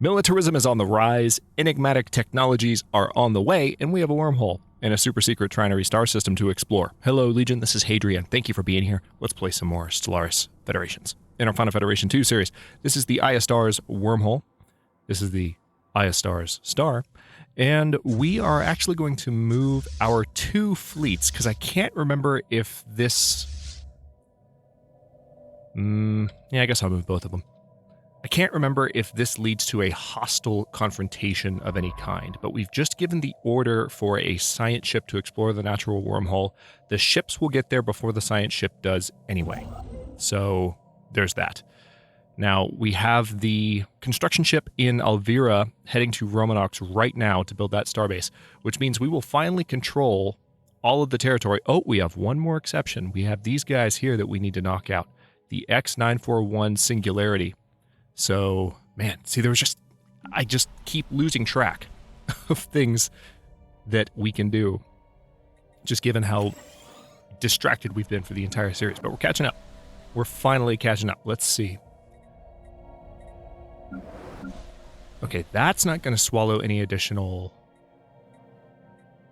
Militarism is on the rise, enigmatic technologies are on the way, and we have a wormhole and a super secret trinary star system to explore. Hello, Legion, this is Hadrian. Thank you for being here. Let's play some more Stellaris Federations. In our Final Federation 2 series, this is the Aya Stars wormhole. This is the Aya Stars star. And we are actually going to move our two fleets, because I can't remember if this... yeah, I guess I'll move both of them. I can't remember if this leads to a hostile confrontation of any kind, but we've just given the order for a science ship to explore the natural wormhole. The ships will get there before the science ship does anyway. So there's that. Now, we have the construction ship in Elvira heading to Romanox right now to build that starbase, which means we will finally control all of the territory. Oh, we have one more exception. We have these guys here that we need to knock out. The X941 Singularity. So, man, see, I just keep losing track of things that we can do, just given how distracted we've been for the entire series. But we're catching up. We're finally catching up. Let's see. Okay, that's not going to swallow any additional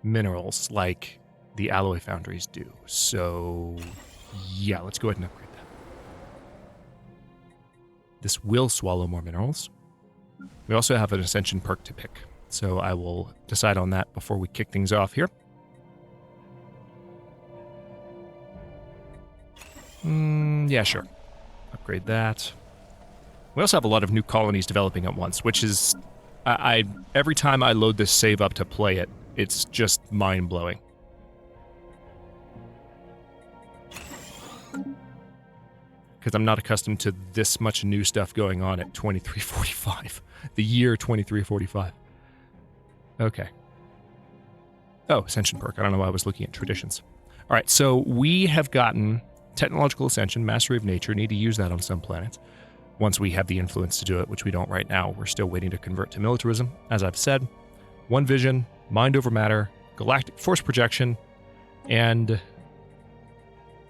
minerals like the alloy foundries do. So, yeah, let's go ahead and upgrade that. This will swallow more minerals. We also have an Ascension perk to pick, so I will decide on that before we kick things off here. Yeah, sure. Upgrade that. We also have a lot of new colonies developing at once, which is... every time I load this save up to play it, it's just mind-blowing. Because I'm not accustomed to this much new stuff going on at 2345. The year 2345. Okay. Oh, Ascension perk. I don't know why I was looking at traditions. All right, so we have gotten Technological Ascension, Mastery of Nature. Need to use that on some planets. Once we have the influence to do it, which we don't right now. We're still waiting to convert to militarism, as I've said. One Vision, Mind over Matter, Galactic Force Projection, and...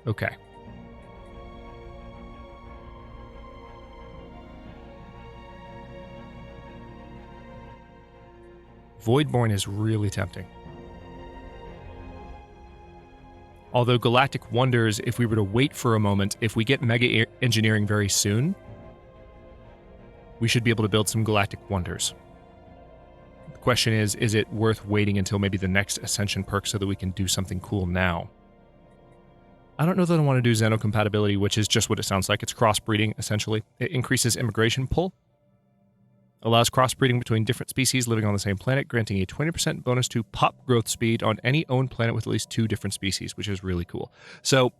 okay. Voidborn is really tempting. Although Galactic Wonders, if we were to wait for a moment, if we get Mega Engineering very soon, we should be able to build some Galactic Wonders. The question is it worth waiting until maybe the next Ascension perk so that we can do something cool now? I don't know that I want to do Xenocompatibility, which is just what it sounds like. It's crossbreeding, essentially. It increases immigration pull. Allows crossbreeding between different species living on the same planet, granting a 20% bonus to pop growth speed on any owned planet with at least 2 different species, which is really cool. So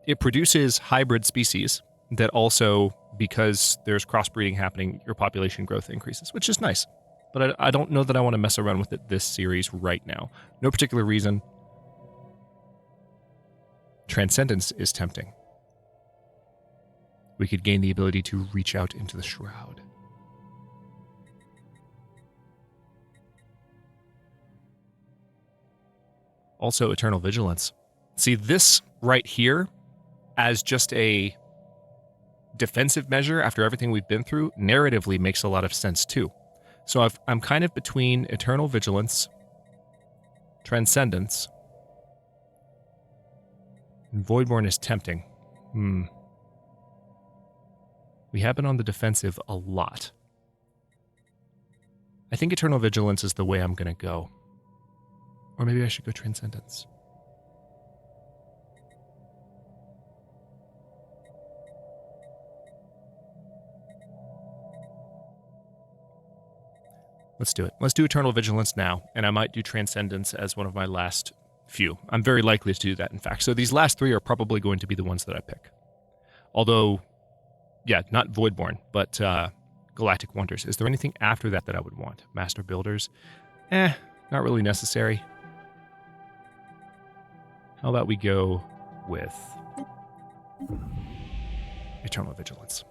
it produces hybrid species that also, because there's crossbreeding happening, your population growth increases, which is nice. But I don't know that I want to mess around with it this series right now. No particular reason. Transcendence is tempting. We could gain the ability to reach out into the shroud. Also, Eternal Vigilance. See, this right here, as just a defensive measure after everything we've been through, narratively makes a lot of sense too. So I'm kind of between Eternal Vigilance, Transcendence, and Voidborn is tempting. We have been on the defensive a lot. I think Eternal Vigilance is the way I'm going to go. Or maybe I should go Transcendence. Let's do it. Let's do Eternal Vigilance now, and I might do Transcendence as one of my last few. I'm very likely to do that, in fact. So these last 3 are probably going to be the ones that I pick. Although, yeah, not Voidborn, but Galactic Wonders. Is there anything after that that I would want? Master Builders? Not really necessary. How about we go with Eternal Vigilance?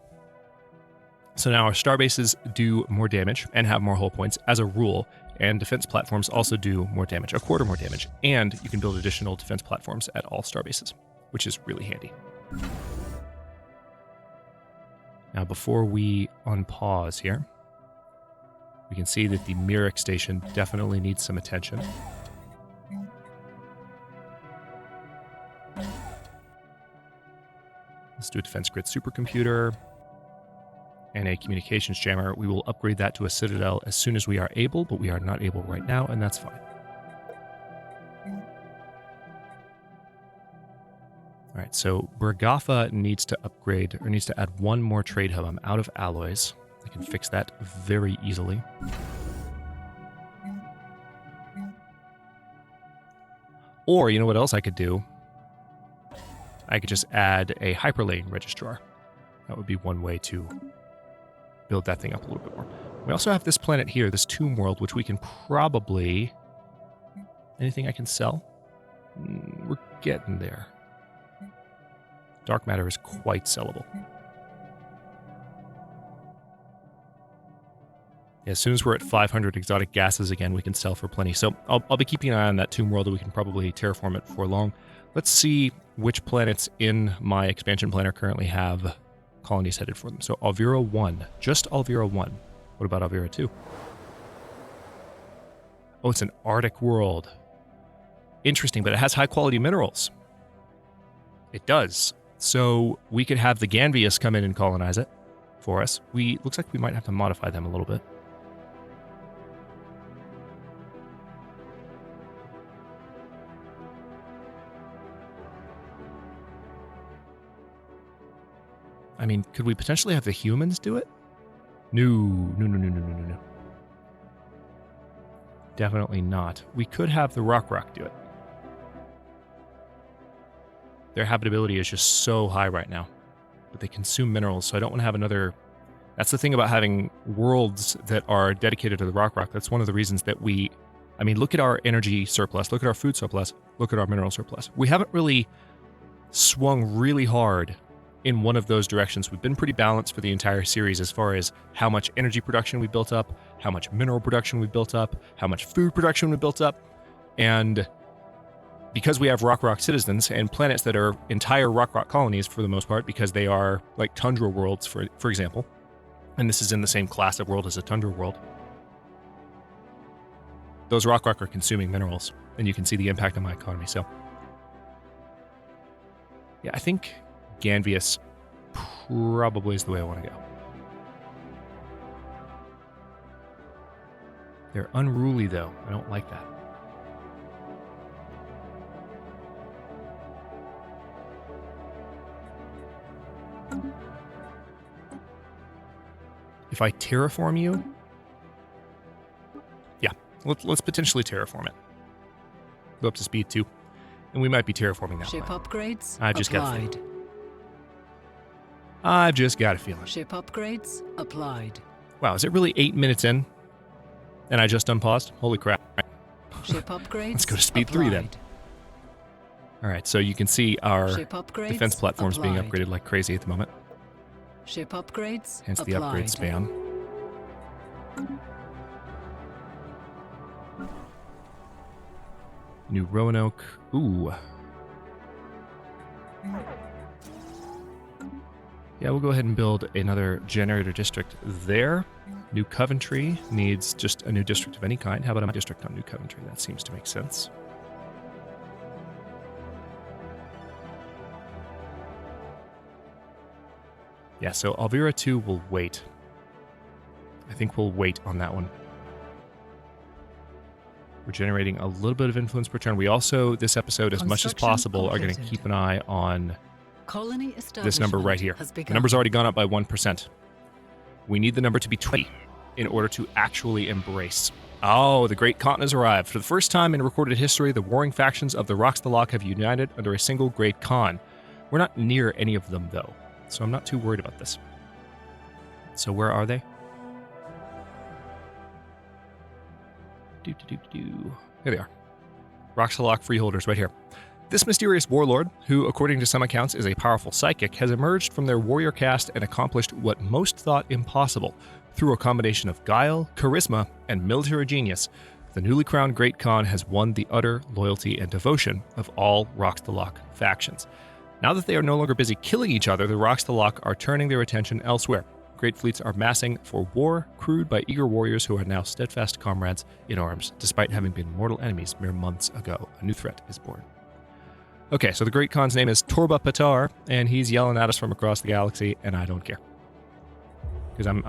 So now our starbases do more damage and have more hull points as a rule, and defense platforms also do more damage, a quarter more damage, and you can build additional defense platforms at all starbases, which is really handy. Now before we unpause here, We can see that the Myrick station definitely needs some attention. Let's do a defense grid supercomputer and a communications jammer. We will upgrade that to a citadel as soon as we are able, but we are not able right now, and that's fine. All right, so Bergaffa needs to upgrade, or needs to add one more trade hub. I'm out of alloys. I can fix that very easily. Or, you know what else I could do? I could just add a hyperlane registrar. That would be one way to build that thing up a little bit more. We also have this planet here, this tomb world, which we can probably... Anything I can sell? We're getting there. Dark matter is quite sellable. Yeah, as soon as we're at 500 exotic gases again, we can sell for plenty. So I'll be keeping an eye on that tomb world, and we can probably terraform it before long. Let's see which planets in my expansion planner currently have colonies headed for them. So Alvira 1, just Alvira 1. What about Alvira 2? Oh, it's an Arctic world. Interesting, but it has high-quality minerals. It does. So we could have the Ganvius come in and colonize it for us. Looks like we might have to modify them a little bit. I mean, could we potentially have the humans do it? No. Definitely not. We could have the Rock do it. Their habitability is just so high right now. But they consume minerals, so I don't want to have another... That's the thing about having worlds that are dedicated to the Rock. That's one of the reasons that we... I mean, look at our energy surplus, look at our food surplus, look at our mineral surplus. We haven't really swung really hard in one of those directions. We've been pretty balanced for the entire series as far as how much energy production we built up, how much mineral production we built up, how much food production we built up, and because we have rock citizens and planets that are entire rock colonies for the most part, because they are like tundra worlds, for example, and this is in the same class of world as a tundra world, those rock are consuming minerals, and you can see the impact on my economy. So yeah, I think Ganvius probably is the way I want to go. They're unruly, though. I don't like that. If I terraform you... Yeah, let's potentially terraform it. Go up to speed 2. And we might be terraforming that Ship planet. upgrades I've just got a applied. feeling. I've just got a feeling. Ship upgrades applied. Wow, is it really 8 minutes in? And I just unpaused? Holy crap. Ship upgrades Let's go to speed 3 then. All right, so you can see our defense platforms being upgraded like crazy at the moment. Ship upgrades Hence the upgrade spam. New Roanoke. Ooh. Yeah, we'll go ahead and build another generator district there. New Coventry needs just a new district of any kind. How about a district on New Coventry? That seems to make sense. Yeah, so Alvira 2 will wait. I think we'll wait on that one. We're generating a little bit of influence per turn. We also, this episode, as much as possible, are going to keep an eye on this number right here. The number's already gone up by 1%. We need the number to be 20 in order to actually embrace. Oh, the Great Khan has arrived. For the first time in recorded history, the warring factions of the Roxtalok have united under a single Great Khan. We're not near any of them, though, so I'm not too worried about this. So where are they? Here they are. Roxtalok freeholders right here. This mysterious warlord, who according to some accounts is a powerful psychic, has emerged from their warrior caste and accomplished what most thought impossible. Through a combination of guile, charisma, and military genius, the newly crowned Great Khan has won the utter loyalty and devotion of all Roxtalok factions. Now that they are no longer busy killing each other, the Roxtalok are turning their attention elsewhere. great fleets are massing for war, crewed by eager warriors who are now steadfast comrades in arms, despite having been mortal enemies mere months ago. A new threat is born. Okay, so the Great Khan's name is Torba Patar, and he's yelling at us from across the galaxy, and I don't care. Because I'm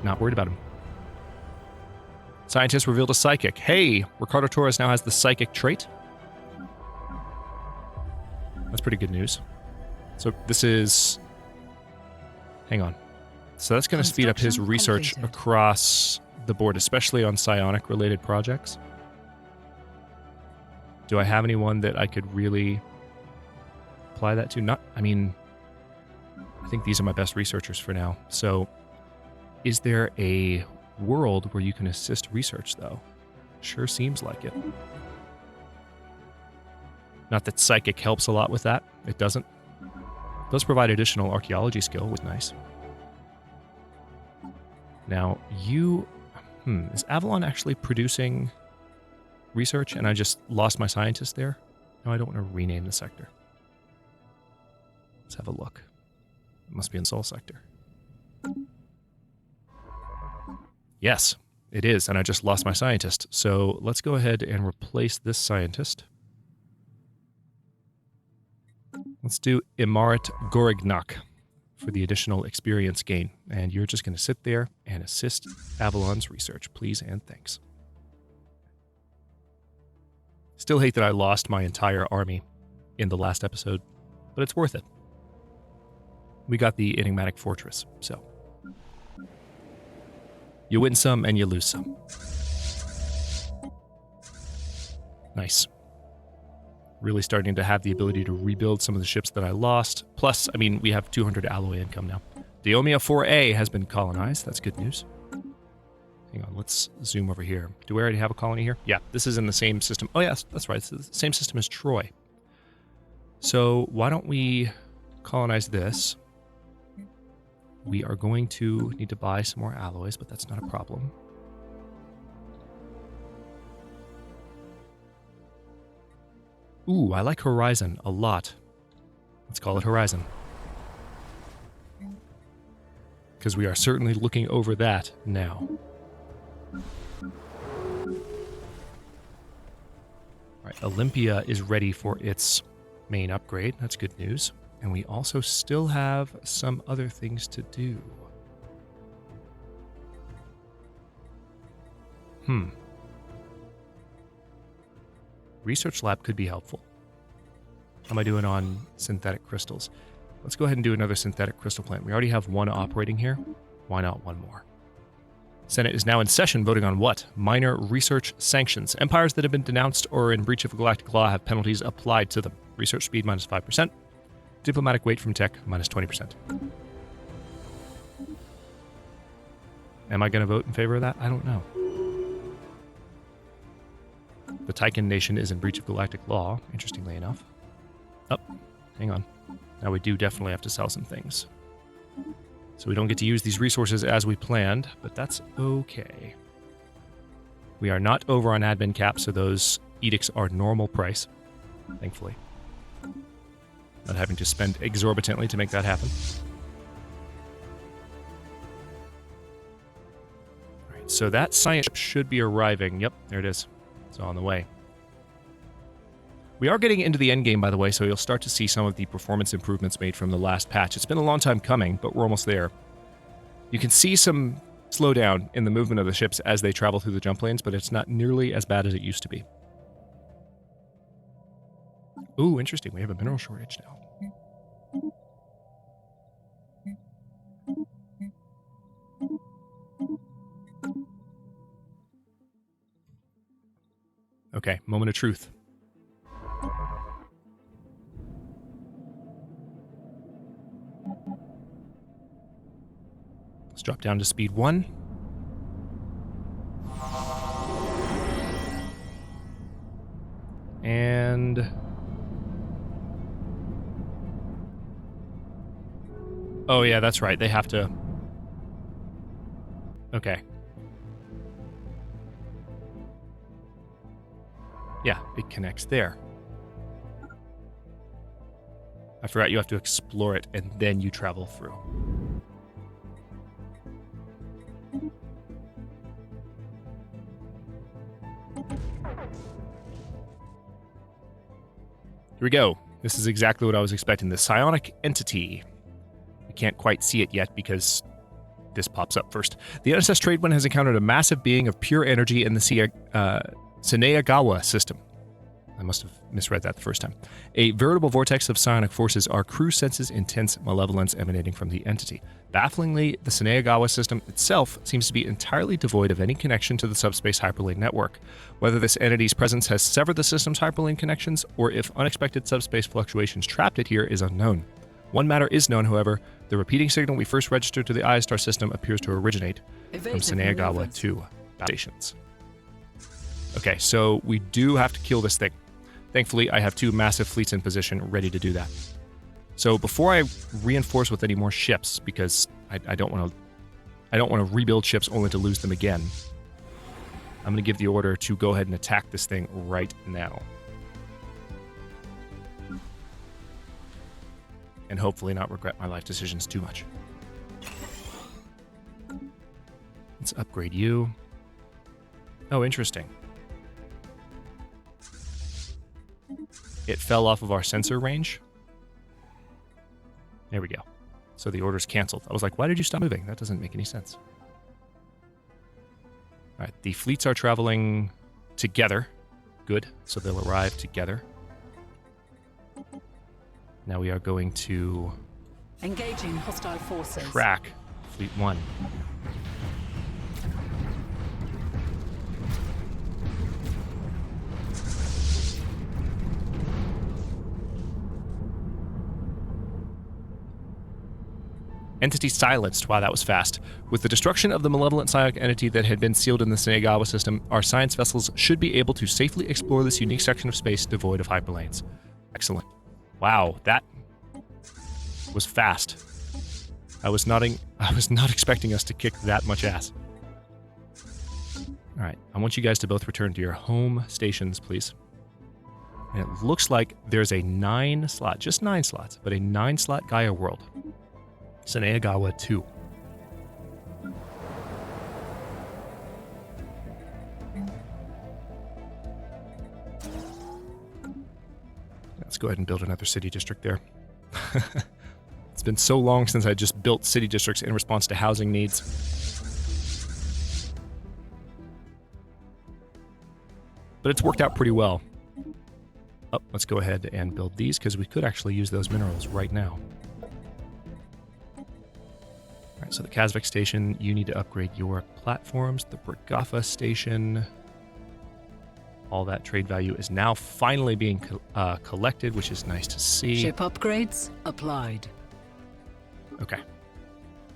not worried about him. Scientists revealed a psychic. Hey, Ricardo Torres now has the psychic trait. That's pretty good news. So this is... Hang on. So that's going to speed up his research across the board, especially on psionic related projects. Do I have anyone that I could really apply that to? I think these are my best researchers for now. So is there a world where you can assist research, though? Sure seems like it. Not that psychic helps a lot with that. It doesn't. It does provide additional archaeology skill, which is nice. Now, is Avalon actually producing research and I just lost my scientist there? No, I don't want to rename the sector. Let's have a look. It must be in Sol Sector. Yes, it is, and I just lost my scientist. So let's go ahead and replace this scientist. Let's do Imarat Gorignak for the additional experience gain. And you're just going to sit there and assist Avalon's research, please and thanks. Still hate that I lost my entire army in the last episode, but it's worth it. We got the enigmatic fortress, so you win some and you lose some. Nice. Really starting to have the ability to rebuild some of the ships that I lost. Plus, we have 200 alloy income now. Diomia 4A has been colonized. That's good news. Hang on, let's zoom over here. Do we already have a colony here? Yeah, this is in the same system. Oh, yes, that's right. It's the same system as Troy. So why don't we colonize this? We are going to need to buy some more alloys, but that's not a problem. Ooh, I like Horizon a lot. Let's call it Horizon. Because we are certainly looking over that now. Alright, Olympia is ready for its main upgrade. That's good news. And we also still have some other things to do. Research lab could be helpful. How am I doing on synthetic crystals? Let's go ahead and do another synthetic crystal plant. We already have one operating here. Why not one more? Senate is now in session voting on what? Minor research sanctions. Empires that have been denounced or in breach of galactic law have penalties applied to them. Research speed minus 5%. Diplomatic weight from tech minus 20%. Am I going to vote in favor of that? I don't know. The Tycan nation is in breach of galactic law, interestingly enough. Oh, hang on. Now we do definitely have to sell some things. So we don't get to use these resources as we planned, but that's okay. We are not over on admin cap, so those edicts are normal price, thankfully. Not having to spend exorbitantly to make that happen. All right, so that science should be arriving. Yep, there it is. It's on the way. We are getting into the end game, by the way, so you'll start to see some of the performance improvements made from the last patch. It's been a long time coming, but we're almost there. You can see some slowdown in the movement of the ships as they travel through the jump lanes, but it's not nearly as bad as it used to be. Ooh, interesting. We have a mineral shortage now. Okay, moment of truth. Let's drop down to speed 1. And... oh yeah, that's right. They have to... okay. Yeah, it connects there. I forgot you have to explore it and then you travel through. Here we go. This is exactly what I was expecting. The psionic entity. We can't quite see it yet because this pops up first. The NSS Tradewind has encountered a massive being of pure energy in the Saneagawa system. I must have misread that the first time. A veritable vortex of psionic forces, our crew senses intense malevolence emanating from the entity. Bafflingly, the Saneagawa system itself seems to be entirely devoid of any connection to the subspace hyperlink network. Whether this entity's presence has severed the system's hyperlink connections, or if unexpected subspace fluctuations trapped it here is unknown. One matter is known, however. The repeating signal we first registered to the iStar system appears to originate from Saneagawa 2 stations. Okay, so we do have to kill this thing. Thankfully, I have 2 massive fleets in position ready to do that. So before I reinforce with any more ships, because I don't want to rebuild ships only to lose them again, I'm going to give the order to go ahead and attack this thing right now. And hopefully not regret my life decisions too much. Let's upgrade you. Oh, interesting. It fell off of our sensor range. There we go. So the order's canceled. I was like, why did you stop moving? That doesn't make any sense. All right, the fleets are traveling together. Good. So they'll arrive together. Now we are going to Engaging hostile forces. track Fleet 1. Entity silenced. Wow, that was fast. With the destruction of the malevolent psionic entity that had been sealed in the Saneagawa system, our science vessels should be able to safely explore this unique section of space devoid of hyperlanes. Excellent. Wow, that was fast. I was not expecting us to kick that much ass. All right, I want you guys to both return to your home stations, please. And it looks like there's a 9-slot, just 9 slots, but a 9-slot Gaia world. Saneagawa 2. Let's go ahead and build another city district there. It's been so long since I just built city districts in response to housing needs. But it's worked out pretty well. Oh, let's go ahead and build these because we could actually use those minerals right now. Alright, so the Kazvik station, you need to upgrade your platforms. The Bragafa station, all that trade value is now finally being collected, which is nice to see. Ship upgrades applied. Okay.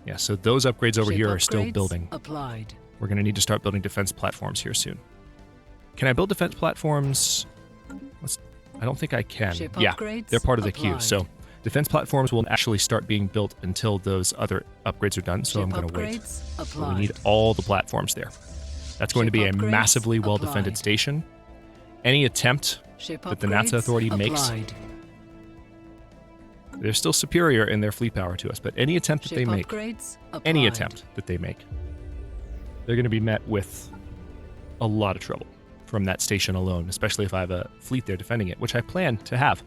Yeah, so those upgrades over Ship here are still upgrades building. Applied. We're going to need to start building defense platforms here soon. Can I build defense platforms? I don't think I can. Ship Yeah, upgrades they're part of the queue. applied. So defense platforms will actually start being built until those other upgrades are done, so Ship I'm going to wait. upgrades But applied. we need all the platforms there. That's going to be a Ship upgrades massively well-defended applied. station. Any attempt Ship that the NASA upgrades Authority makes, applied. they're still superior in their fleet power to us, but any attempt that Ship they make, upgrades any applied. attempt that they make, they're going to be met with a lot of trouble from that station alone, especially if I have a fleet there defending it, which I plan to have.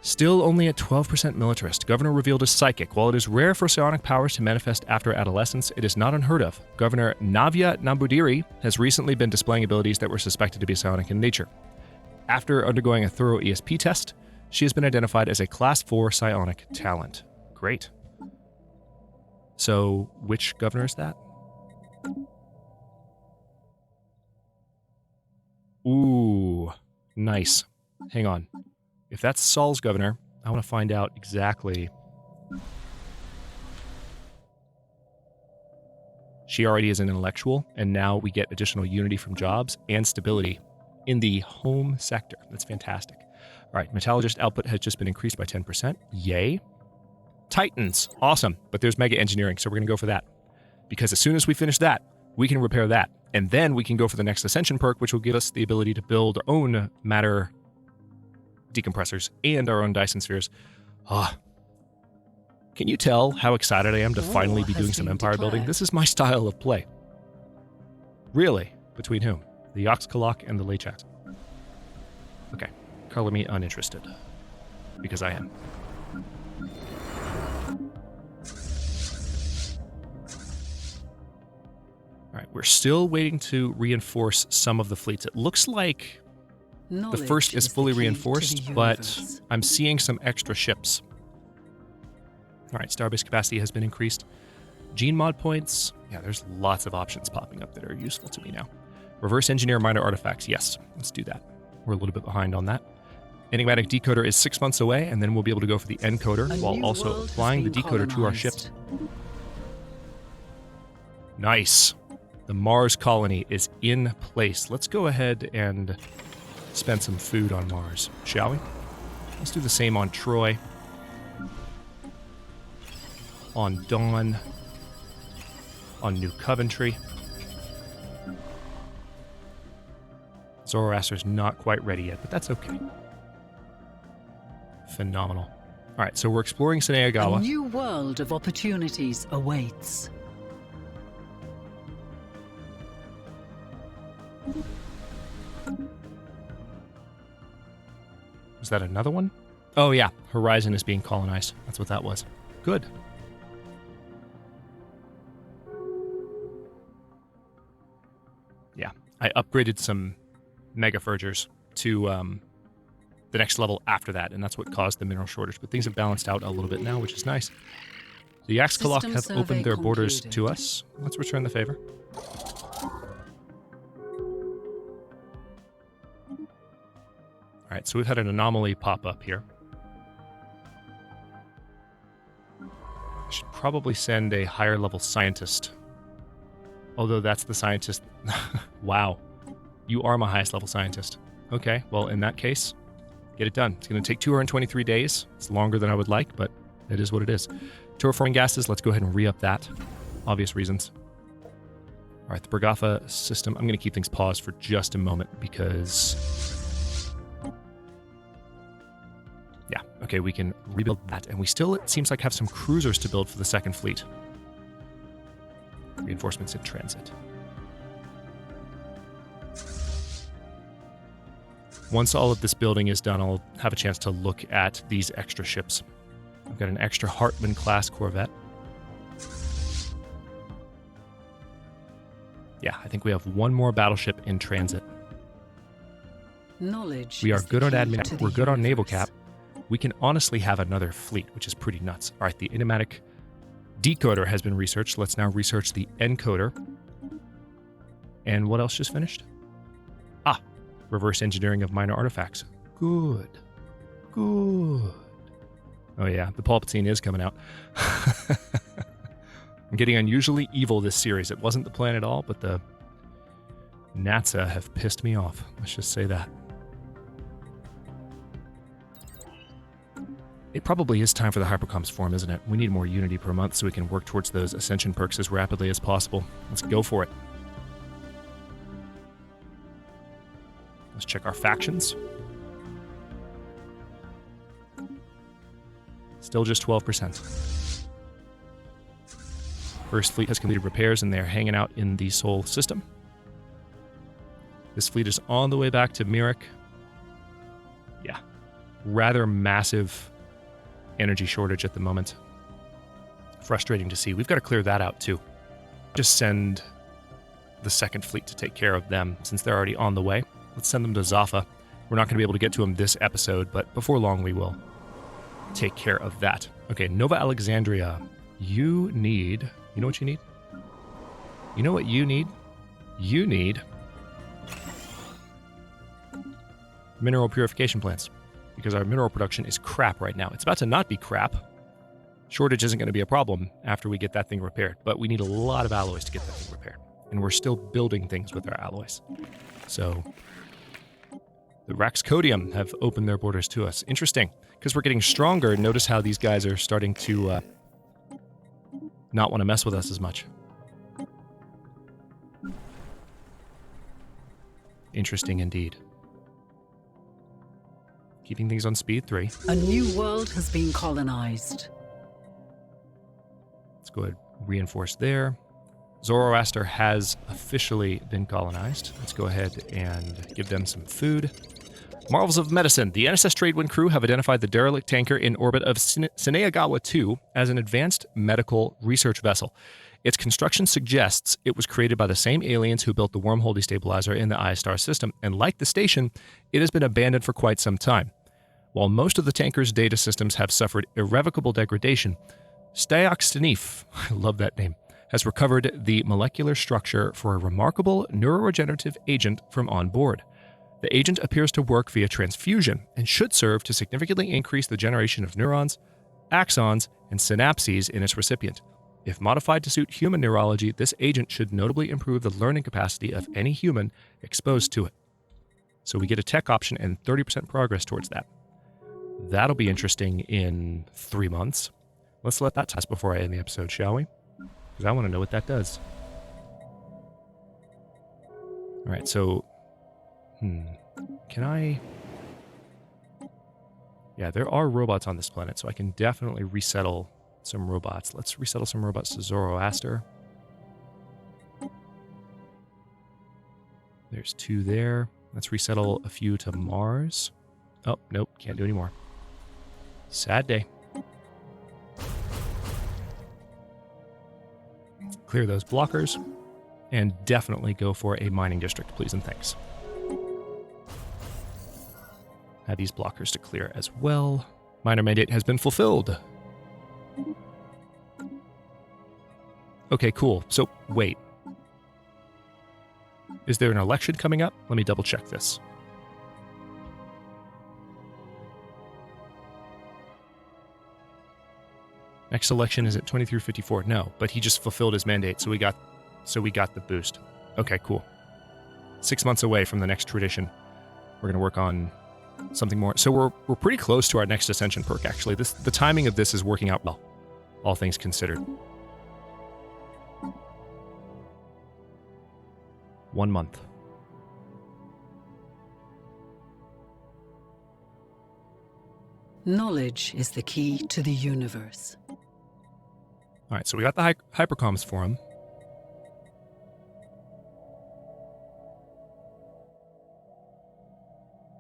Still only at 12% militarist. Governor revealed as psychic. While it is rare for psionic powers to manifest after adolescence, it is not unheard of. Governor Navya Nambudiri has recently been displaying abilities that were suspected to be psionic in nature. After undergoing a thorough ESP test, she has been identified as a Class 4 psionic talent. Great. So, which governor is that? Ooh, nice. Hang on. If that's Saul's governor, I want to find out exactly. She already is an intellectual, and now we get additional unity from jobs and stability in the home sector. That's fantastic. All right, metallurgist output has just been increased by 10%. Yay. Titans, awesome. But there's mega engineering, so we're going to go for that. Because as soon as we finish that, we can repair that. And then we can go for the next Ascension perk, which will give us the ability to build our own matter decompressors and our own Dyson spheres. Ah. Can you tell how excited I am to finally be doing some empire building? This is my style of play. Really? Between whom? The Yoxkalok and the Lechaks. Okay, Color me uninterested. Because I am. Alright, we're still waiting to reinforce some of the fleets. It looks like the first is fully reinforced, but I'm seeing some extra ships. Alright, starbase capacity has been increased. Gene mod points. Yeah, there's lots of options popping up that are useful to me now. Reverse engineer minor artifacts. Yes, let's do that. We're a little bit behind on that. Enigmatic decoder is 6 months away, and then we'll be able to go for the encoder while also applying the decoder to our ships. Nice. The Mars colony is in place. Let's go ahead and spend some food on Mars, shall we? Let's do the same on Troy. On Dawn. On New Coventry. Zoroaster's not quite ready yet, but that's okay. Phenomenal. All right, so we're exploring Sineagawa. A new world of opportunities awaits. Was that another one? Oh yeah, Horizon is being colonized. That's what that was. Good. Yeah, I upgraded some Mega Furgers to the next level after that, and that's what caused the mineral shortage. But things have balanced out a little bit now, which is nice. The Yaxkalok have opened their borders to us. Let's return the favor. All right, so we've had an anomaly pop up here. I should probably send a higher level scientist. Although that's the scientist. Wow. You are my highest level scientist. Okay, well, in that case, get it done. It's going to take 223 days. It's longer than I would like, but it is what it is. Terraforming gases, let's go ahead and re-up that. Obvious reasons. All right, the Bragatha system. I'm going to keep things paused for just a moment because... yeah, okay, we can rebuild that. And we still, it seems like, have some cruisers to build for the second fleet. Reinforcements in transit. Once all of this building is done, I'll have a chance to look at these extra ships. I've got an extra Hartmann-class corvette. Yeah, I think we have one more battleship in transit. Knowledge. We are good on admin. We're good on naval cap. We can honestly have another fleet, which is pretty nuts. All right, the enigmatic decoder has been researched. Let's now research the encoder. And what else just finished? Ah, reverse engineering of minor artifacts. Good. Good. Oh yeah, the Palpatine is coming out. I'm getting unusually evil this series. It wasn't the plan at all, but the NASA have pissed me off. Let's just say that. It probably is time for the Hypercoms form, isn't it? We need more Unity per month so we can work towards those Ascension perks as rapidly as possible. Let's go for it. Let's check our factions. Still just 12%. First fleet has completed repairs and they're hanging out in the Sol system. This fleet is on the way back to Mirik. Yeah. Rather massive energy shortage at the moment. Frustrating to see. We've got to clear that out too. Just send the second fleet to take care of them since they're already on the way. Let's send them to Zaffa. We're not going to be able to get to them this episode, but before long we will take care of that. Okay, Nova Alexandria. You need... You know what you need? You know what you need? You need mineral purification plants. Because our mineral production is crap right now. It's about to not be crap. Shortage isn't going to be a problem after we get that thing repaired. But we need a lot of alloys to get that thing repaired. And we're still building things with our alloys. So... the Raxcodium have opened their borders to us. Interesting. Because we're getting stronger, notice how these guys are starting to not want to mess with us as much. Interesting indeed. Keeping things on speed 3. A new world has been colonized. Let's go ahead and reinforce there. Zoroaster has officially been colonized. Let's go ahead and give them some food. Marvels of Medicine. The NSS Tradewind crew have identified the derelict tanker in orbit of Sineagawa 2 as an advanced medical research vessel. Its construction suggests it was created by the same aliens who built the wormhole destabilizer in the I-Star system, and like the station, it has been abandoned for quite some time. While most of the tanker's data systems have suffered irrevocable degradation, Stellaris, I love that name, has recovered the molecular structure for a remarkable neuroregenerative agent from on board. The agent appears to work via transfusion and should serve to significantly increase the generation of neurons, axons, and synapses in its recipient. If modified to suit human neurology, this agent should notably improve the learning capacity of any human exposed to it. So we get a tech option and 30% progress towards that. That'll be interesting in 3 months. Let's let that test before I end the episode, shall we? Because I want to know what that does. All right, so... Can I... Yeah, there are robots on this planet, so I can definitely resettle some robots. Let's resettle some robots to Zoroaster. There's 2 there. Let's resettle a few to Mars. Oh, nope, can't do any more. Sad day. Clear those blockers, and definitely go for a mining district, please and thanks. Add these blockers to clear as well. Miner mandate has been fulfilled. Okay, cool. So, wait. Is there an election coming up? Let me double check this. Next election is at 2354. No, but he just fulfilled his mandate, so we got the boost. Okay, cool. 6 months away from the next tradition. We're going to work on something more. So we're pretty close to our next ascension perk, actually. The timing of this is working out well, all things considered. 1 month. Knowledge is the key to the universe. All right, so we got the hypercoms for him.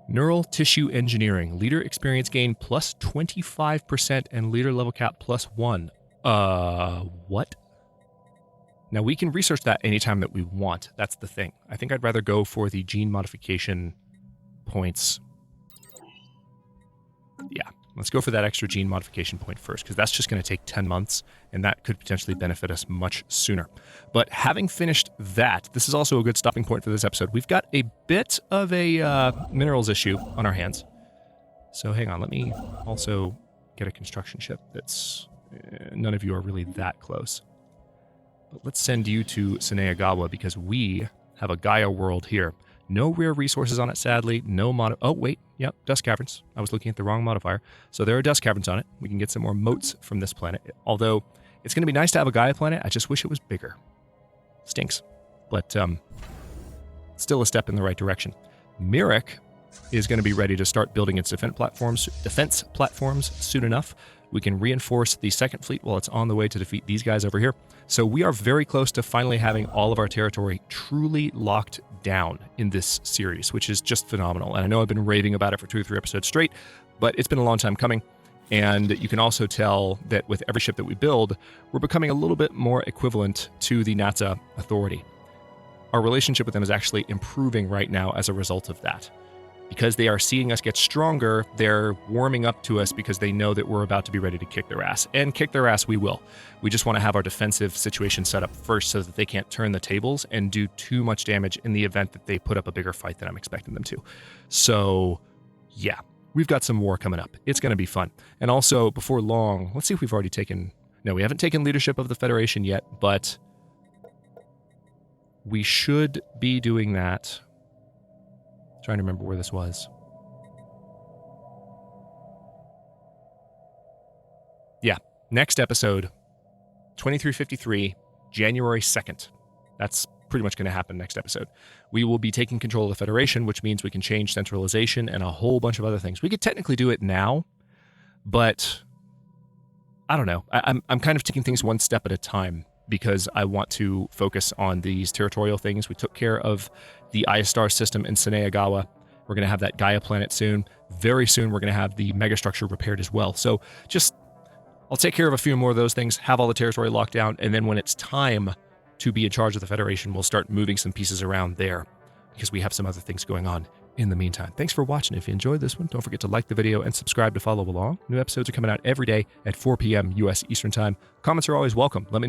Neural tissue engineering. Leader experience gain plus 25% and leader level cap plus 1. What? Now, we can research that anytime that we want. That's the thing. I think I'd rather go for the gene modification points. Yeah, let's go for that extra gene modification point first, because that's just going to take 10 months, and that could potentially benefit us much sooner. But having finished that, this is also a good stopping point for this episode. We've got a bit of a minerals issue on our hands. So hang on, let me also get a construction ship that's... none of you are really that close. But let's send you to Sineagawa, because we have a Gaia world here. No rare resources on it, sadly. No oh, wait. Yep, dust caverns. I was looking at the wrong modifier. So there are dust caverns on it. We can get some more motes from this planet. Although, it's going to be nice to have a Gaia planet. I just wish it was bigger. Stinks. But, still a step in the right direction. Mirek is going to be ready to start building its defense platforms soon enough. We can reinforce the second fleet while it's on the way to defeat these guys over here. So we are very close to finally having all of our territory truly locked down in this series, which is just phenomenal. And I know I've been raving about it for 2 or 3 episodes straight, but it's been a long time coming. And you can also tell that with every ship that we build, we're becoming a little bit more equivalent to the NASA Authority. Our relationship with them is actually improving right now as a result of that. Because they are seeing us get stronger, they're warming up to us because they know that we're about to be ready to kick their ass. And kick their ass we will. We just want to have our defensive situation set up first so that they can't turn the tables and do too much damage in the event that they put up a bigger fight than I'm expecting them to. So, yeah, we've got some war coming up. It's going to be fun. And also, before long, let's see if we've already taken... No, we haven't taken leadership of the Federation yet, but we should be doing that... Trying to remember where this was. Yeah, next episode, 2353, January 2nd. That's pretty much going to happen next episode. We will be taking control of the Federation, which means we can change centralization and a whole bunch of other things. We could technically do it now, but I don't know. I'm kind of taking things one step at a time, because I want to focus on these territorial things. We took care of the I-Star system in Sineagawa. We're going to have that Gaia planet soon. Very soon, we're going to have the megastructure repaired as well. So just, I'll take care of a few more of those things, have all the territory locked down, and then when it's time to be in charge of the Federation, we'll start moving some pieces around there because we have some other things going on in the meantime. Thanks for watching. If you enjoyed this one, don't forget to like the video and subscribe to follow along. New episodes are coming out every day at 4 p.m. U.S. Eastern Time. Comments are always welcome. Let me know